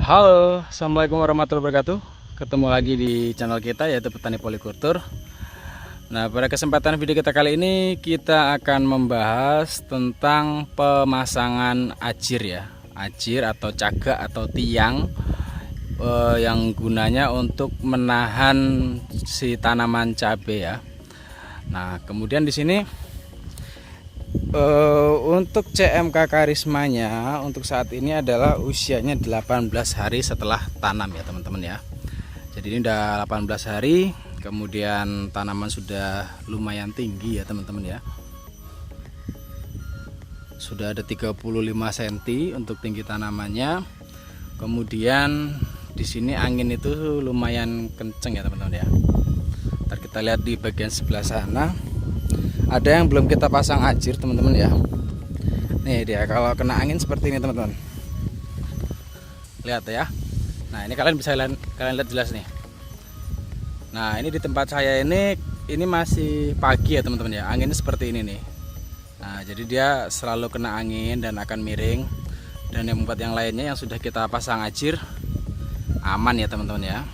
Halo, assalamualaikum warahmatullahi wabarakatuh. Ketemu lagi di channel kita yaitu Petani Polikultur. Nah, pada kesempatan video kita kali ini kita akan membahas tentang pemasangan ajir ya, ajir atau cagak atau tiang yang gunanya untuk menahan si tanaman cabai ya. Nah, kemudian di sini untuk CMK karismanya untuk saat ini adalah usianya 18 hari setelah tanam ya teman-teman ya. Jadi ini udah 18 hari, kemudian tanaman sudah lumayan tinggi ya teman-teman ya. Sudah ada 35 cm untuk tinggi tanamannya. Kemudian di sini angin itu lumayan kenceng ya teman-teman ya. Ntar kita lihat di bagian sebelah sana. Ada yang belum kita pasang ajir teman-teman ya. Nih dia kalau kena angin seperti ini teman-teman. Lihat ya. Nah ini kalian bisa kalian lihat jelas nih. Nah ini di tempat saya ini masih pagi ya teman-teman ya. Anginnya seperti ini nih. Nah jadi dia selalu kena angin dan akan miring. Dan yang membuat yang lainnya yang sudah kita pasang ajir aman ya teman-teman ya.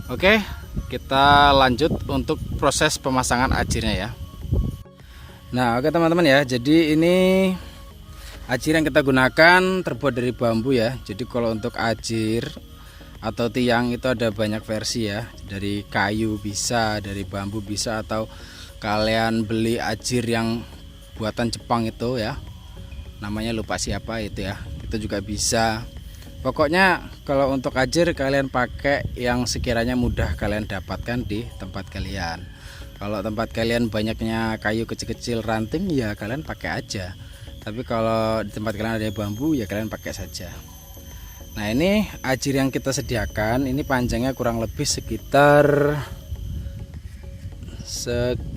Oke, kita lanjut untuk proses pemasangan ajirnya ya. Nah oke teman-teman ya, jadi ini ajir yang kita gunakan terbuat dari bambu ya. Jadi kalau untuk ajir atau tiang itu ada banyak versi ya. Dari kayu bisa, dari bambu bisa, atau kalian beli ajir yang buatan Jepang itu ya, namanya lupa siapa itu ya, itu juga bisa. Pokoknya kalau untuk ajir kalian pakai yang sekiranya mudah kalian dapatkan di tempat kalian. Kalau tempat kalian banyaknya kayu kecil-kecil ranting ya kalian pakai aja. Tapi kalau di tempat kalian ada bambu ya kalian pakai saja. Nah ini ajir yang kita sediakan ini panjangnya kurang lebih sekitar 60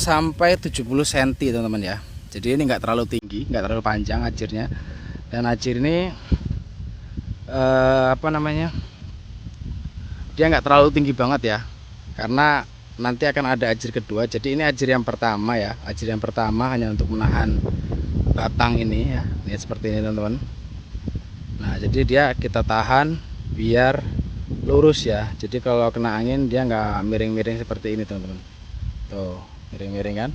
sampai 70 cm teman-teman ya. Jadi ini enggak terlalu tinggi, enggak terlalu panjang ajirnya. Dan ajir ini dia nggak terlalu tinggi banget ya, karena nanti akan ada ajir kedua. Jadi ini ajir yang pertama ya, ajir yang pertama hanya untuk menahan batang ini ya, ini seperti ini teman-teman. Nah jadi dia kita tahan biar lurus ya, jadi kalau kena angin dia nggak miring-miring seperti ini teman-teman. Tuh miring-miring kan.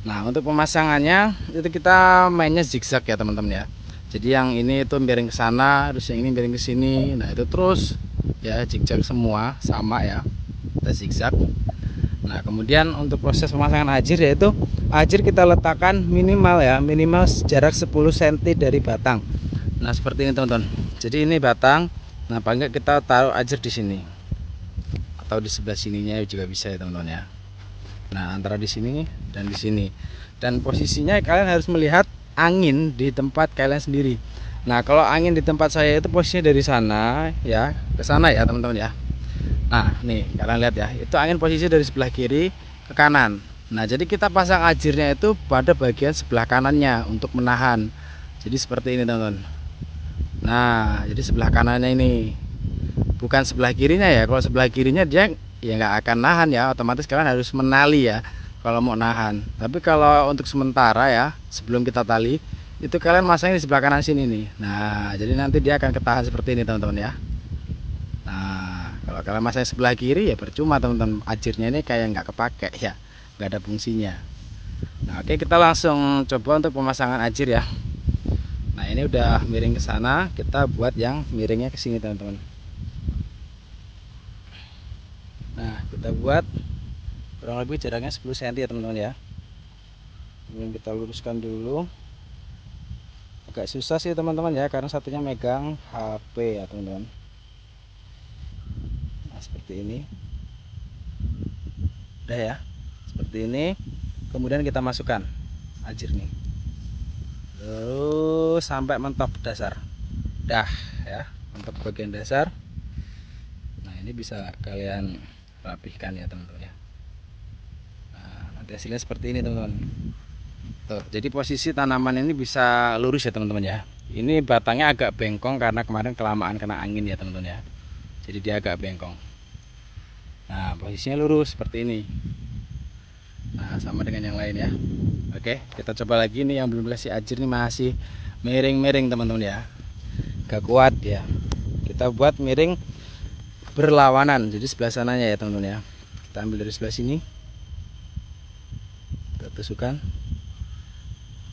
Nah untuk pemasangannya itu kita mainnya zigzag ya teman-teman ya. Jadi yang ini itu miring ke sana, terus yang ini miring ke sini. Nah itu terus ya zigzag semua sama ya, kita zigzag. Nah kemudian untuk proses pemasangan ajir yaitu ajir kita letakkan minimal ya, minimal jarak 10 cm dari batang. Nah seperti ini teman-teman. Jadi ini batang. Nah paling nggak kita taruh ajir di sini atau di sebelah sininya juga bisa ya teman-teman ya. Nah antara di sini dan di sini, dan posisinya kalian harus melihat angin di tempat kalian sendiri. Nah kalau angin di tempat saya itu posisinya dari sana ya ke sana ya teman-teman ya. Nah nih kalian lihat ya, itu angin posisi dari sebelah kiri ke kanan. Nah, jadi kita pasang ajirnya itu pada bagian sebelah kanannya untuk menahan. Jadi seperti ini teman-teman. Nah, jadi sebelah kanannya ini, bukan sebelah kirinya ya. Kalau sebelah kirinya dia ya nggak akan nahan ya, otomatis kalian harus menali ya kalau mau nahan. Tapi kalau untuk sementara ya, sebelum kita tali, itu kalian masangnya di sebelah kanan sini nih. Nah, jadi nanti dia akan ketahan seperti ini teman-teman ya. Nah, kalau kalian masang sebelah kiri ya percuma teman-teman, ajirnya ini kayak nggak kepake ya, nggak ada fungsinya. Nah, oke, kita langsung coba untuk pemasangan ajir ya. Nah, ini udah miring ke sana, kita buat yang miringnya ke sini teman-teman. Nah, kita buat kurang lebih jaraknya 10 cm ya teman-teman ya. Kemudian kita luruskan dulu. Agak susah sih teman-teman ya, karena satunya megang HP ya teman-teman. Nah, seperti ini. Udah ya, seperti ini. Kemudian kita masukkan ajir nih, terus sampai mentok dasar. Dah ya, mentok bagian dasar. Nah, ini bisa kalian rapihkan ya teman-teman ya. Nah, nanti hasilnya seperti ini teman-teman. Tuh, jadi posisi tanaman ini bisa lurus ya teman-teman ya. Ini batangnya agak bengkong karena kemarin kelamaan kena angin ya teman-teman ya. Jadi dia agak bengkong. Nah, posisinya lurus seperti ini. Nah, sama dengan yang lain ya. Oke, kita coba lagi nih, yang belum kasih ajir nih masih miring-miring teman-teman ya. Gak kuat ya. Kita buat miring berlawanan, jadi sebelah sananya ya teman-teman ya. Kita ambil dari sebelah sini, kita tusukkan.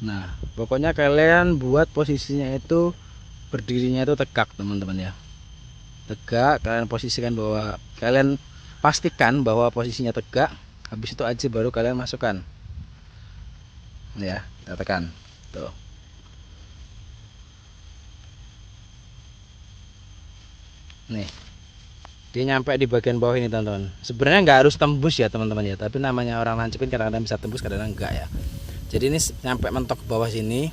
Nah, pokoknya kalian buat posisinya itu berdirinya itu tegak teman-teman ya. Tegak, kalian posisikan bahwa kalian pastikan bahwa posisinya tegak. Habis itu aja baru kalian masukkan. Ya, kita tekan. Tuh. Nih. Dia nyampe di bagian bawah ini teman-teman. Sebenarnya nggak harus tembus ya teman-teman ya, tapi namanya orang nancepin kadang-kadang bisa tembus, kadang-kadang enggak ya. Jadi ini nyampe mentok ke bawah sini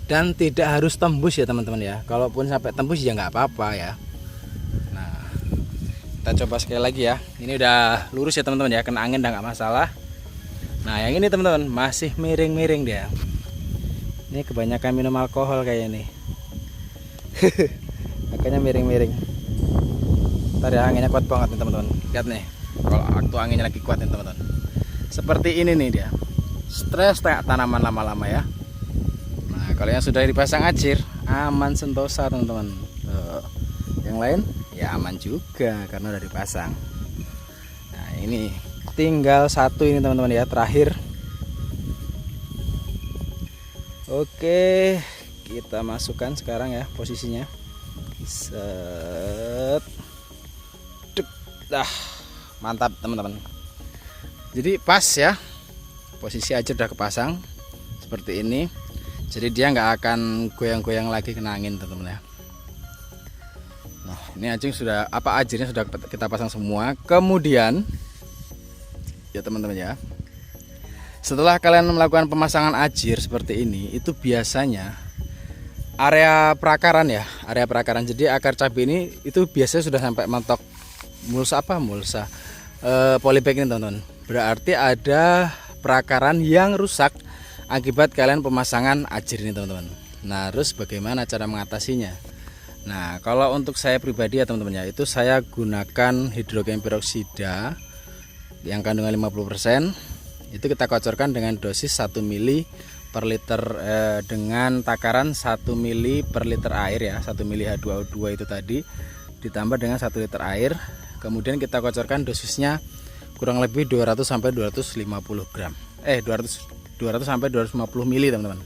dan tidak harus tembus ya teman-teman ya. Kalaupun sampai tembus ya nggak apa-apa ya. Nah, kita coba sekali lagi ya. Ini udah lurus ya teman-teman ya, kena angin udah nggak masalah. Nah, yang ini teman-teman masih miring-miring dia. Ini kebanyakan minum alkohol kayaknya nih. Makanya miring-miring. Ntar ya, anginnya kuat banget nih teman-teman. Lihat nih, kalau waktu anginnya lagi kuat nih teman-teman. Seperti ini nih dia. Stres tanaman lama-lama ya. Nah, kalau yang sudah dipasang ajir, aman sentosa teman-teman. Yang lain ya aman juga karena udah dipasang. Nah, ini tinggal satu ini teman-teman ya, terakhir. Oke, kita masukkan sekarang ya posisinya. Set. Dah, mantap teman-teman. Jadi pas ya, posisi aja udah kepasang seperti ini. Jadi dia nggak akan goyang-goyang lagi kena angin teman-teman ya. Nah, ini ajing sudah ajirnya sudah kita pasang semua. Kemudian ya teman-teman ya, setelah kalian melakukan pemasangan ajir seperti ini, itu biasanya area perakaran ya, area perakaran. Jadi akar cabai ini itu biasanya sudah sampai mentok mulsa polybag ini teman-teman. Berarti ada perakaran yang rusak akibat kalian pemasangan ajir ini teman-teman. Nah, terus bagaimana cara mengatasinya? Nah, kalau untuk saya pribadi ya teman-teman ya, itu saya gunakan hidrogen peroksida yang kandungan 50%. Itu kita kocorkan dengan dosis 1 mili per liter dengan takaran 1 mili per liter air ya. 1 mili H2O2 itu tadi ditambah dengan 1 liter air. Kemudian kita kocorkan dosisnya kurang lebih 200 sampai 250 gram. 200 sampai 250 mili teman-teman.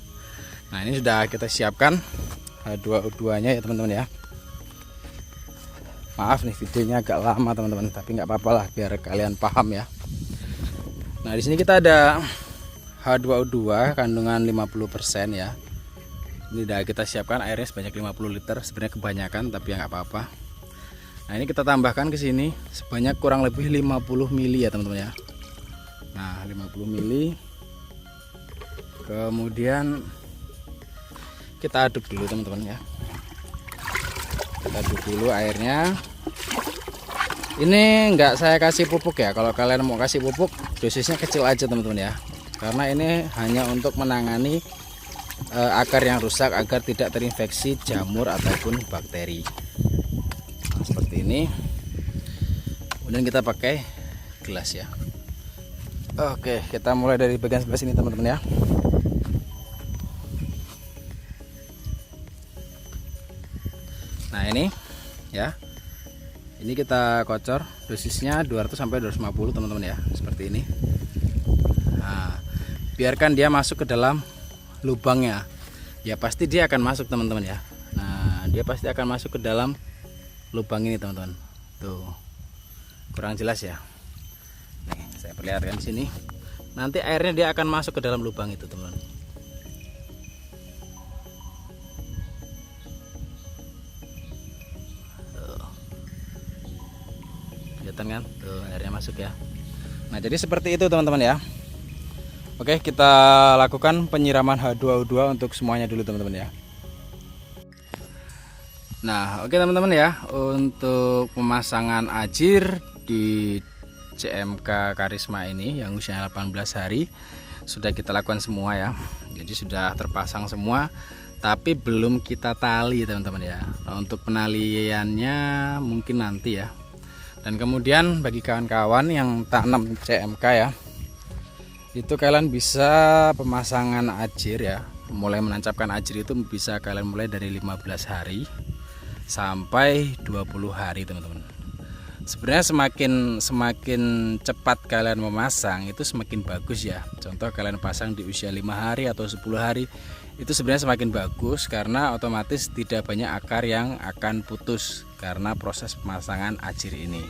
Nah, ini sudah kita siapkan H2O2-nya ya teman-teman ya. Maaf nih videonya agak lama teman-teman, tapi nggak apa-apa lah biar kalian paham ya. Nah, di sini kita ada H2O2 kandungan 50% ya. Ini udah kita siapkan airnya sebanyak 50 liter. Sebenarnya kebanyakan tapi ya nggak apa-apa. Nah, ini kita tambahkan ke sini sebanyak kurang lebih 50 mili ya teman-teman ya. Nah, 50 mili. Kemudian kita aduk dulu teman-teman ya. Kita aduk dulu airnya. Ini enggak saya kasih pupuk ya. Kalau kalian mau kasih pupuk, dosisnya kecil aja teman-teman ya. Karena ini hanya untuk menangani akar yang rusak agar tidak terinfeksi jamur ataupun bakteri. Nah, seperti ini. Kemudian kita pakai gelas ya. Oke, kita mulai dari bagian sebelah sini teman-teman ya. Nah, ini ya. Ini kita kocor, dosisnya 200 sampai 250 teman-teman ya, seperti ini. Nah, biarkan dia masuk ke dalam lubangnya. Ya pasti dia akan masuk teman-teman ya. Nah, dia pasti akan masuk ke dalam lubang ini teman-teman. Tuh. Kurang jelas ya. Nih, saya perlihatkan di sini. Nanti airnya dia akan masuk ke dalam lubang itu teman-teman. Kelihatan kan? Tuh, airnya masuk ya. Nah, jadi seperti itu teman-teman ya. Oke, kita lakukan penyiraman H2O2 untuk semuanya dulu teman-teman ya. Nah, oke teman-teman ya, untuk pemasangan ajir di CMK Karisma ini yang usianya 18 hari sudah kita lakukan semua ya. Jadi sudah terpasang semua, tapi belum kita tali teman-teman ya. Nah, untuk penaliannya mungkin nanti ya. Dan kemudian bagi kawan-kawan yang tanam CMK ya, itu kalian bisa pemasangan ajir ya. Mulai menancapkan ajir itu bisa kalian mulai dari 15 hari sampai 20 hari teman-teman. Sebenarnya semakin cepat kalian memasang itu semakin bagus ya. Contoh kalian pasang di usia 5 hari atau 10 hari, itu sebenarnya semakin bagus karena otomatis tidak banyak akar yang akan putus karena proses pemasangan ajir ini.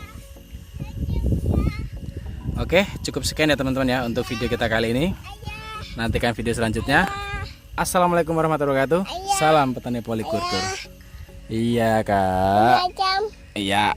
Oke, cukup sekian ya teman-teman ya untuk video kita kali ini. Nantikan video selanjutnya. Assalamualaikum warahmatullahi wabarakatuh. Salam petani polikultur. Iya kak. Iya.